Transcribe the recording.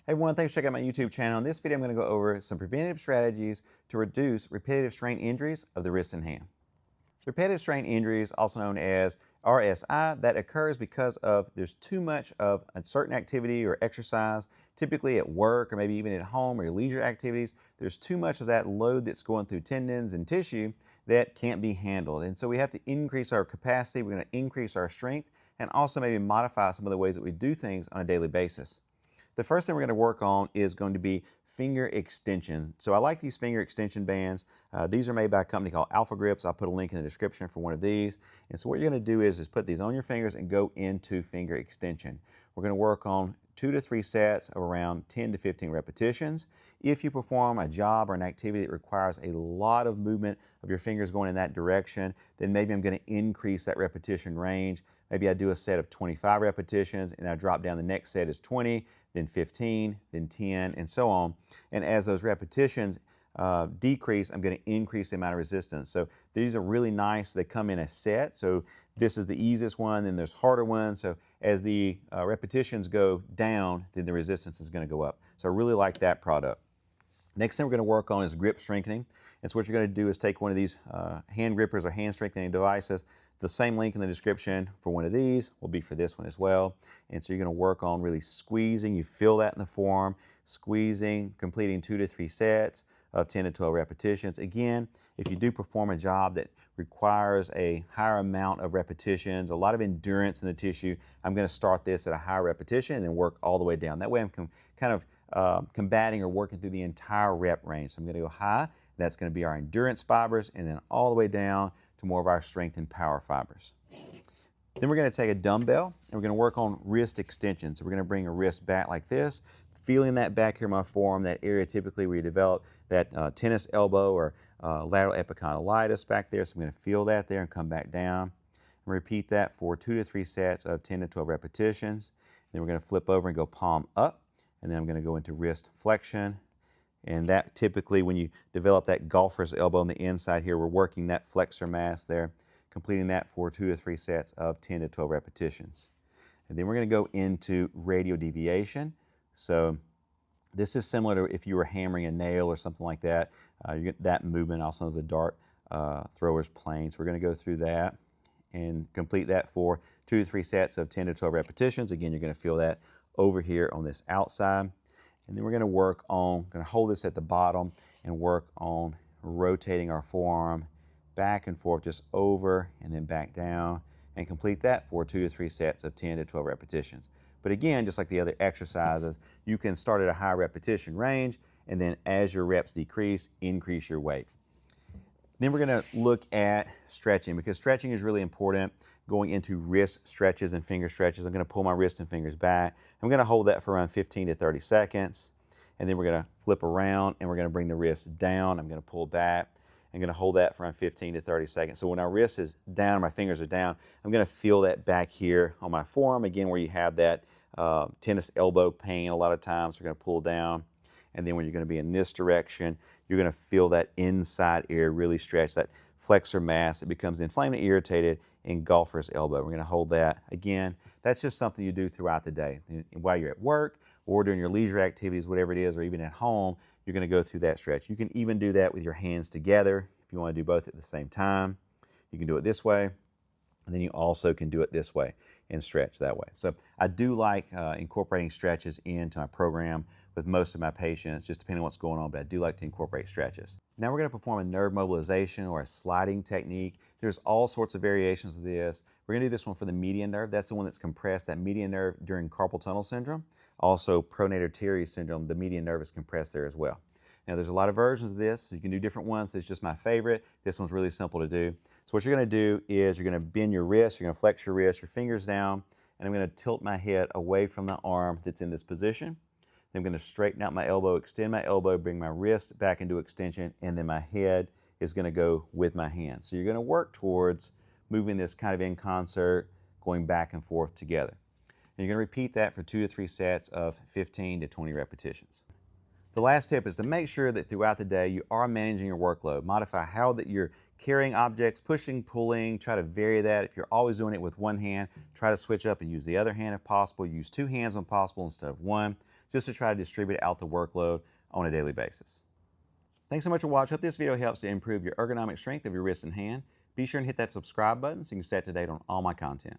Hey everyone, thanks for checking out my YouTube channel. In this video, I'm going to go over some preventative strategies to reduce repetitive strain injuries of the wrist and hand. Repetitive strain injuries, also known as RSI, that occurs because there's too much of a certain activity or exercise, typically at work or maybe even at home or your leisure activities. There's too much of that load that's going through tendons and tissue that can't be handled. And so we have to increase our capacity, we're going to increase our strength, and also maybe modify some of the ways that we do things on a daily basis. The first thing we're going to work on is going to be finger extension. So I like these finger extension bands. These are made by a company called Alpha Grips. I'll put a link in the description for one of these. And so what you're going to do is put these on your fingers and go into finger extension. We're going to work on 2 to 3 sets of around 10 to 15 repetitions. If you perform a job or an activity that requires a lot of movement of your fingers going in that direction, then maybe I'm going to increase that repetition range. Maybe I do a set of 25 repetitions and I drop down the next set is 20, then 15, then 10, and so on. And as those repetitions decrease, I'm going to increase the amount of resistance. So these are really nice. They come in a set. So this is the easiest one, then there's harder ones. So as the repetitions go down, then the resistance is going to go up. So I really like that product. Next thing we're going to work on is grip strengthening. And so what you're going to do is take one of these hand grippers or hand strengthening devices. The same link in the description for one of these will be for this one as well. And so you're going to work on really squeezing. You feel that in the forearm, squeezing, completing 2 to 3 sets of 10 to 12 repetitions. Again, if you do perform a job that requires a higher amount of repetitions, a lot of endurance in the tissue, I'm going to start this at a higher repetition and then work all the way down. That way I'm kind of combating or working through the entire rep range. So I'm going to go high. That's going to be our endurance fibers, and then all the way down to more of our strength and power fibers. Then we're going to take a dumbbell and we're going to work on wrist extension. So we're going to bring a wrist back like this, feeling that back here in my forearm, that area typically where you develop that tennis elbow or lateral epicondylitis back there. So I'm going to feel that there and come back down. And repeat that for 2 to 3 sets of 10 to 12 repetitions. Then we're going to flip over and go palm up, and then I'm going to go into wrist flexion. And that typically, when you develop that golfer's elbow on the inside here, we're working that flexor mass there, completing that for 2 to 3 sets of 10 to 12 repetitions. And then we're going to go into radial deviation. So this is similar to if you were hammering a nail or something like that. You get that movement, also as a dart thrower's plane. So we're going to go through that and complete that for 2 to 3 sets of 10 to 12 repetitions. Again, you're going to feel that over here on this outside. And then we're going to work on, going to hold this at the bottom and work on rotating our forearm back and forth, just over and then back down, and complete that for 2 to 3 sets of 10 to 12 repetitions. But again, just like the other exercises, you can start at a high repetition range, and then as your reps decrease, increase your weight. Then we're going to look at stretching, because stretching is really important. Going into wrist stretches and finger stretches, I'm going to pull my wrist and fingers back. I'm going to hold that for around 15 to 30 seconds. And then we're going to flip around and we're going to bring the wrist down. I'm going to pull back. I'm going to hold that for around 15 to 30 seconds. So when our wrist is down, my fingers are down, I'm going to feel that back here on my forearm, again, where you have that tennis elbow pain a lot of times. We're going to pull down. And then when you're going to be in this direction, you're going to feel that inside ear really stretch, that flexor mass. It becomes inflamed and irritated in golfer's elbow. We're going to hold that. Again, that's just something you do throughout the day. While you're at work or during your leisure activities, whatever it is, or even at home, you're going to go through that stretch. You can even do that with your hands together if you want to do both at the same time. You can do it this way, and then you also can do it this way and stretch that way. So I do like incorporating stretches into my program with most of my patients, just depending on what's going on, but I do like to incorporate stretches. Now we're going to perform a nerve mobilization or a sliding technique. There's all sorts of variations of this. We're going to do this one for the median nerve. That's the one that's compressed, that median nerve during carpal tunnel syndrome. Also pronator teres syndrome, the median nerve is compressed there as well. Now there's a lot of versions of this, so you can do different ones. It's just my favorite. This one's really simple to do. So what you're going to do is you're going to bend your wrist, you're going to flex your wrist, your fingers down, and I'm going to tilt my head away from the arm that's in this position. Then I'm going to straighten out my elbow, extend my elbow, bring my wrist back into extension, and then my head is going to go with my hand. So you're going to work towards moving this kind of in concert, going back and forth together. And you're going to repeat that for 2 to 3 sets of 15 to 20 repetitions. The last tip is to make sure that throughout the day you are managing your workload. Modify how that you're carrying objects, pushing, pulling, try to vary that. If you're always doing it with one hand, try to switch up and use the other hand if possible. Use 2 hands when possible instead of one. just to try to distribute out the workload on a daily basis. Thanks so much for watching. Hope this video helps to improve your ergonomic strength of your wrist and hand. Be sure and hit that subscribe button so you can stay up to date on all my content.